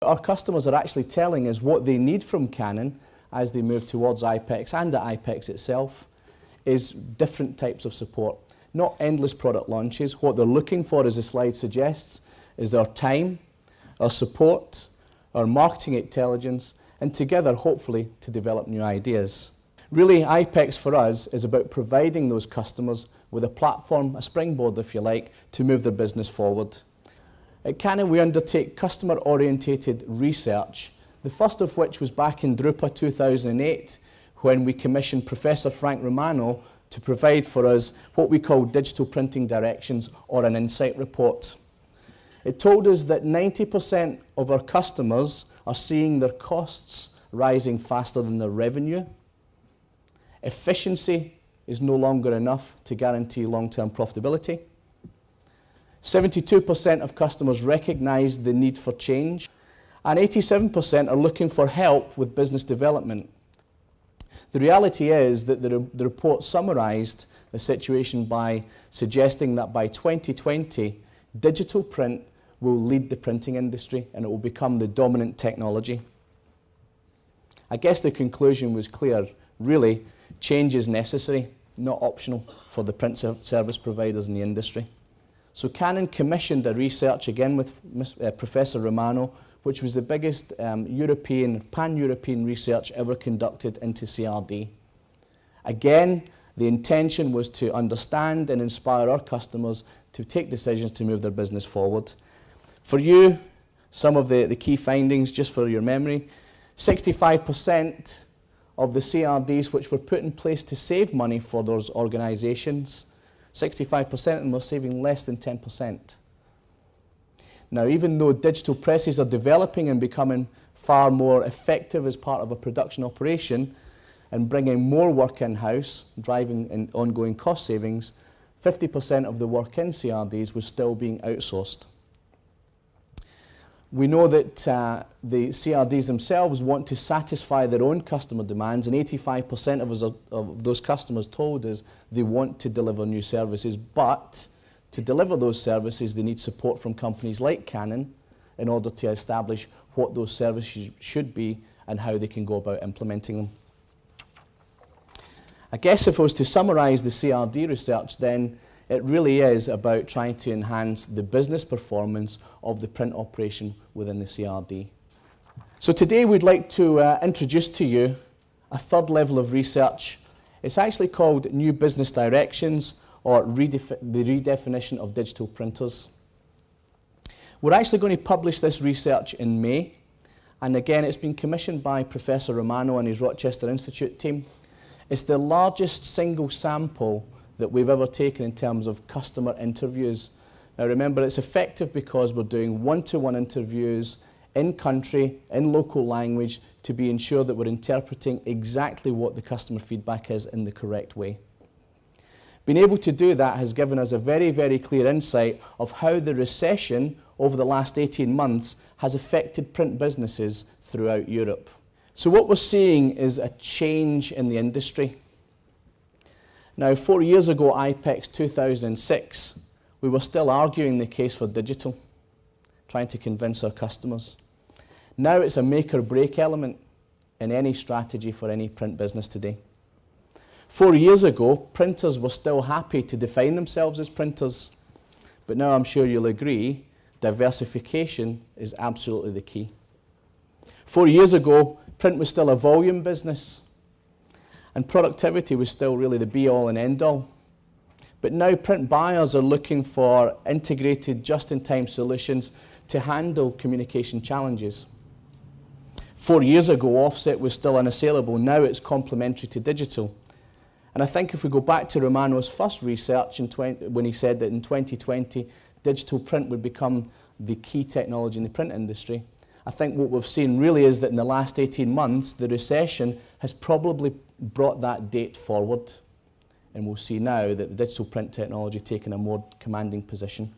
Our customers are actually telling us what they need from Canon as they move towards Ipex and at Ipex itself is different types of support. Not endless product launches. What they're looking for, as the slide suggests, is their time, our support, our marketing intelligence, and together, hopefully, to develop new ideas. Really, Ipex for us is about providing those customers with a platform, a springboard if you like, to move their business forward. At Canon we undertake customer-orientated research, the first of which was back in Drupa 2008 when we commissioned Professor Frank Romano to provide for us what we call digital printing directions or an insight report. It told us that 90% of our customers are seeing their costs rising faster than their revenue. Efficiency is no longer enough to guarantee long-term profitability. 72% of customers recognise the need for change, and 87% are looking for help with business development. The reality is that the report summarised the situation by suggesting that by 2020, digital print will lead the printing industry and it will become the dominant technology. I guess the conclusion was clear. Really, change is necessary, not optional, for the print service providers in the industry. So Canon commissioned a research again with Professor Romano, which was the biggest pan-European research ever conducted into CRD. Again, the intention was to understand and inspire our customers to take decisions to move their business forward. For you, some of the key findings, just for your memory, 65% of the CRDs which were put in place to save money for those organisations, 65% of them were saving less than 10%. Now, even though digital presses are developing and becoming far more effective as part of a production operation and bringing more work in-house, driving in ongoing cost savings, 50% of the work in CRDs was still being outsourced. We know that the CRDs themselves want to satisfy their own customer demands, and 85% of those customers told us they want to deliver new services, but to deliver those services they need support from companies like Canon in order to establish what those services should be and how they can go about implementing them. I guess if I was to summarise the CRD research then, it really is about trying to enhance the business performance of the print operation within the CRD. So today we'd like to introduce to you a third level of research. It's actually called New Business Directions, or the redefinition of digital printers. We're actually going to publish this research in May, and again it's been commissioned by Professor Romano and his Rochester Institute team. It's the largest single sample that we've ever taken in terms of customer interviews. Now remember, it's effective because we're doing one-to-one interviews in country, in local language, to be ensured that we're interpreting exactly what the customer feedback is in the correct way. Being able to do that has given us a very, very clear insight of how the recession over the last 18 months has affected print businesses throughout Europe. So what we're seeing is a change in the industry. Now, 4 years ago, Ipex 2006, we were still arguing the case for digital, trying to convince our customers. Now it's a make or break element in any strategy for any print business today. 4 years ago, printers were still happy to define themselves as printers, but now I'm sure you'll agree, diversification is absolutely the key. 4 years ago, print was still a volume business, and productivity was still really the be-all and end-all. But now print buyers are looking for integrated, just-in-time solutions to handle communication challenges. 4 years ago, offset was still unassailable. Now it's complementary to digital. And I think if we go back to Romano's first research when he said that in 2020, digital print would become the key technology in the print industry, I think what we've seen really is that in the last 18 months, the recession has probably brought that date forward. And we'll see now that the digital print technology taking a more commanding position.